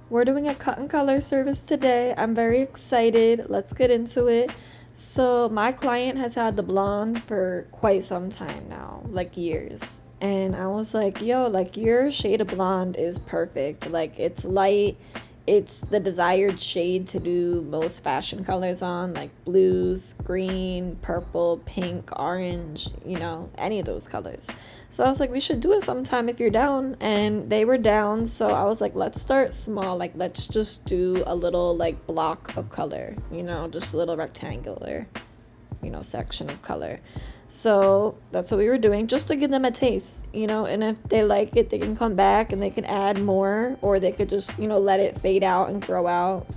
We're doing a cut and color service today. I'm very excited. Let's get into it. So, my client has had the blonde for quite some time now, like years. And I was like, yo, like your shade of blonde is perfect. Like it's light, it's the desired shade to do most fashion colors on, like blues, green, purple, pink, orange, any of those colors. So I was like, we should do it sometime if you're down. And they were down. So I was like, let's start small. Like, let's just do a little, like, block of color, just a little rectangular, section of color. So that's what we were doing just to give them a taste, and if they like it, they can come back and they can add more, or they could just, let it fade out and grow out.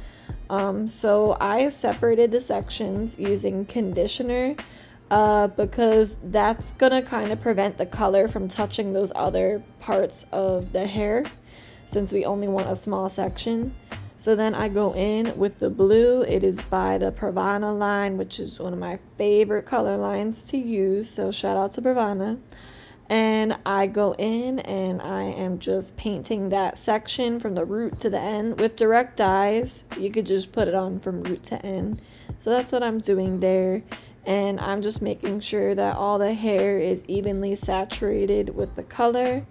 So I separated the sections using conditioner because that's gonna kind of prevent the color from touching those other parts of the hair since we only want a small section. So then I go in with the blue. It is by the Pravana line, which is one of my favorite color lines to use. So shout out to Pravana. And I go in and I am just painting that section from the root to the end with direct dyes. You could just put it on from root to end. So that's what I'm doing there. And I'm just making sure that all the hair is evenly saturated with the color.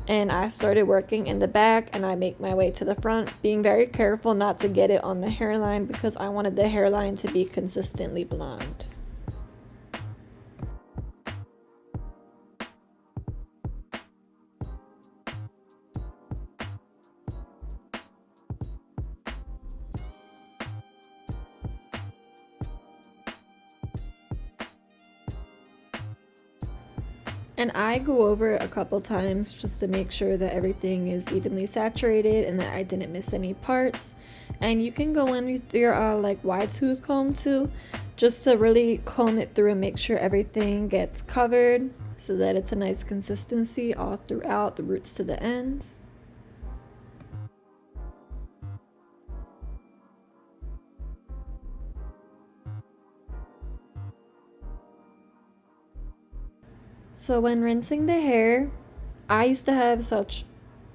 And I started working in the back and I make my way to the front, being very careful not to get it on the hairline because I wanted the hairline to be consistently blonde. And I go over it a couple times just to make sure that everything is evenly saturated and that I didn't miss any parts. And you can go in with your like wide tooth comb too, just to really comb it through and make sure everything gets covered so that it's a nice consistency all throughout the roots to the ends. So when rinsing the hair, I used to have such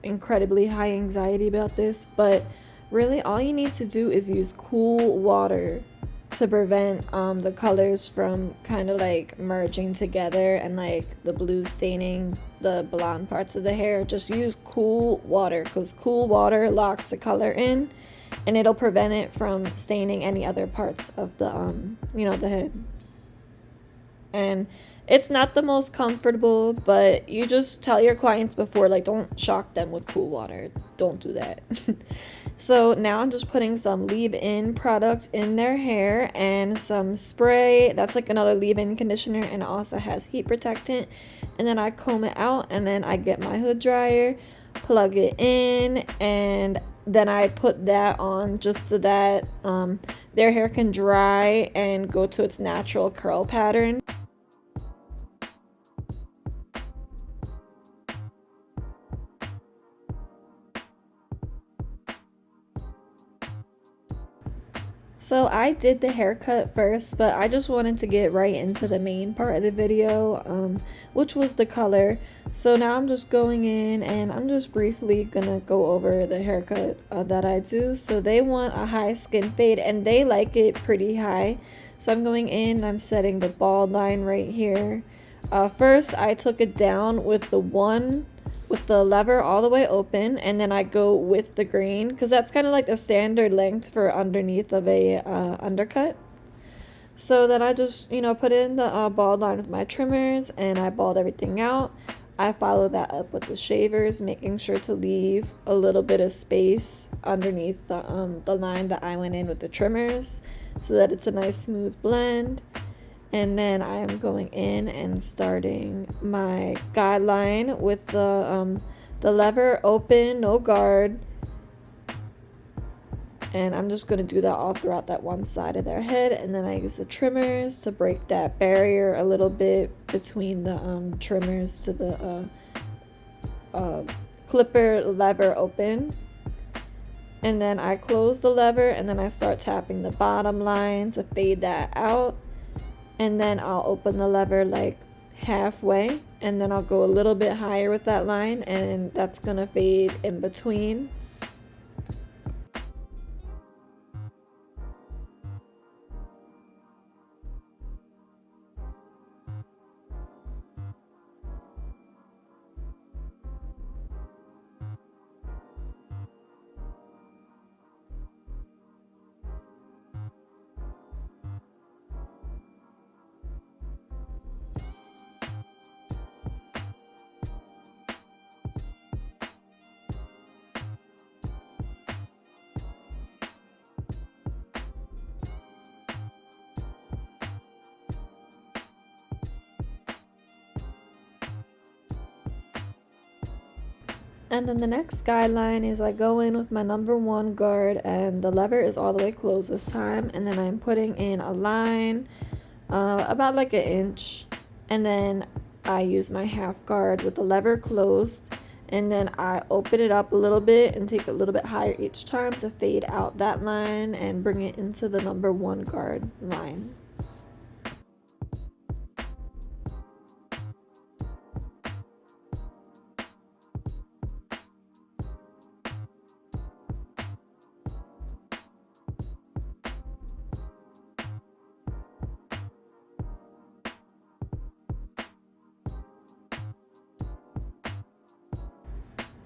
incredibly high anxiety about this, but really all you need to do is use cool water to prevent the colors from kind of like merging together and like the blue staining the blonde parts of the hair. Just use cool water because cool water locks the color in and it'll prevent it from staining any other parts of the head. And it's not the most comfortable, but you just tell your clients before, like, don't shock them with cool water. Don't do that. So now I'm just putting some leave-in product in their hair and some spray. That's like another leave-in conditioner and it also has heat protectant. And then I comb it out and then I get my hood dryer, plug it in, and then I put that on just so that their hair can dry and go to its natural curl pattern. So I did the haircut first, but I just wanted to get right into the main part of the video, which was the color. So now I'm just going in and I'm just briefly gonna go over the haircut that I do. So they want a high skin fade and they like it pretty high. So I'm going in, I'm setting the bald line right here. First I took it down with the lever all the way open, and then I go with the grain because that's kind of like the standard length for underneath of a undercut. So then I just put in the bald line with my trimmers and I bald everything out. I follow that up with the shavers, making sure to leave a little bit of space underneath the line that I went in with the trimmers so that it's a nice smooth blend. And then I am going in and starting my guideline with the lever open, no guard. And I'm just going to do that all throughout that one side of their head. And then I use the trimmers to break that barrier a little bit between the trimmers to the clipper lever open. And then I close the lever and then I start tapping the bottom line to fade that out. And then I'll open the lever like halfway and then I'll go a little bit higher with that line and that's gonna fade in between. And then the next guideline is I go in with my number 1 guard, and the lever is all the way closed this time, and then I'm putting in a line about like an inch, and then I use my half guard with the lever closed, and then I open it up a little bit and take it a little bit higher each time to fade out that line and bring it into the number 1 guard line.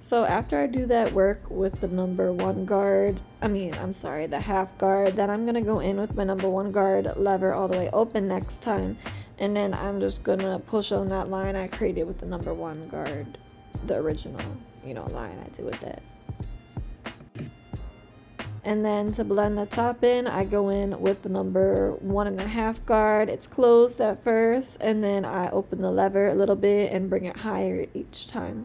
So after I do that work with the number 1 guard, the half guard, then I'm gonna go in with my number 1 guard lever all the way open next time, and then I'm just gonna push on that line I created with the number 1 guard, the original, line I did with it. And then to blend the top in, I go in with the number 1.5 guard. It's closed at first, and then I open the lever a little bit and bring it higher each time.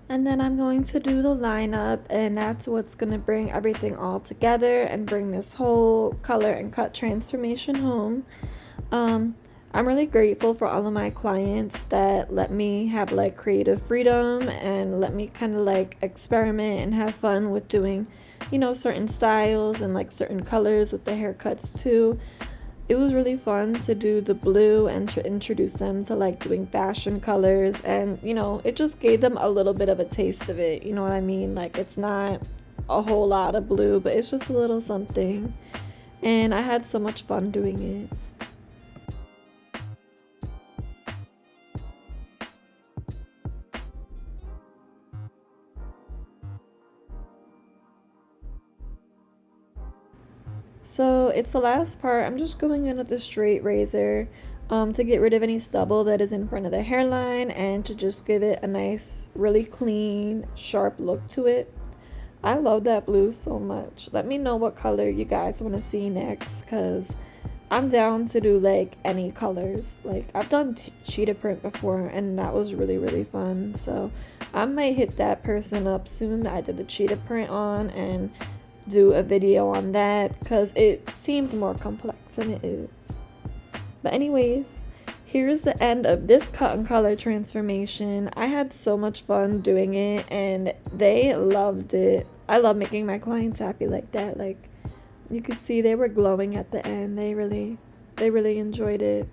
And then I'm going to do the lineup, and that's what's going to bring everything all together and bring this whole color and cut transformation home. I'm really grateful for all of my clients that let me have like creative freedom and let me kind of like experiment and have fun with doing, certain styles and like certain colors with the haircuts too. It was really fun to do the blue and to introduce them to like doing fashion colors, and it just gave them a little bit of a taste of it, you know what I mean? Like, it's not a whole lot of blue, but it's just a little something, and I had so much fun doing it. So it's the last part. I'm just going in with a straight razor to get rid of any stubble that is in front of the hairline and to just give it a nice, really clean, sharp look to it. I love that blue so much. Let me know what color you guys want to see next, because I'm down to do like any colors. Like, I've done cheetah print before, and that was really, really fun. So I might hit that person up soon that I did the cheetah print on and do a video on that, because it seems more complex than it is. But anyways, here's the end of this cut and color transformation. I had so much fun doing it, and they loved it. I love making my clients happy like that. Like, you could see they were glowing at the end. They really enjoyed it.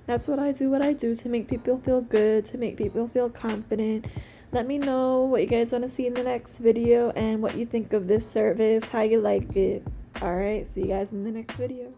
That's what I do to make people feel good, to make people feel confident. Let me know what you guys want to see in the next video and what you think of this service, how you like it. Alright, see you guys in the next video.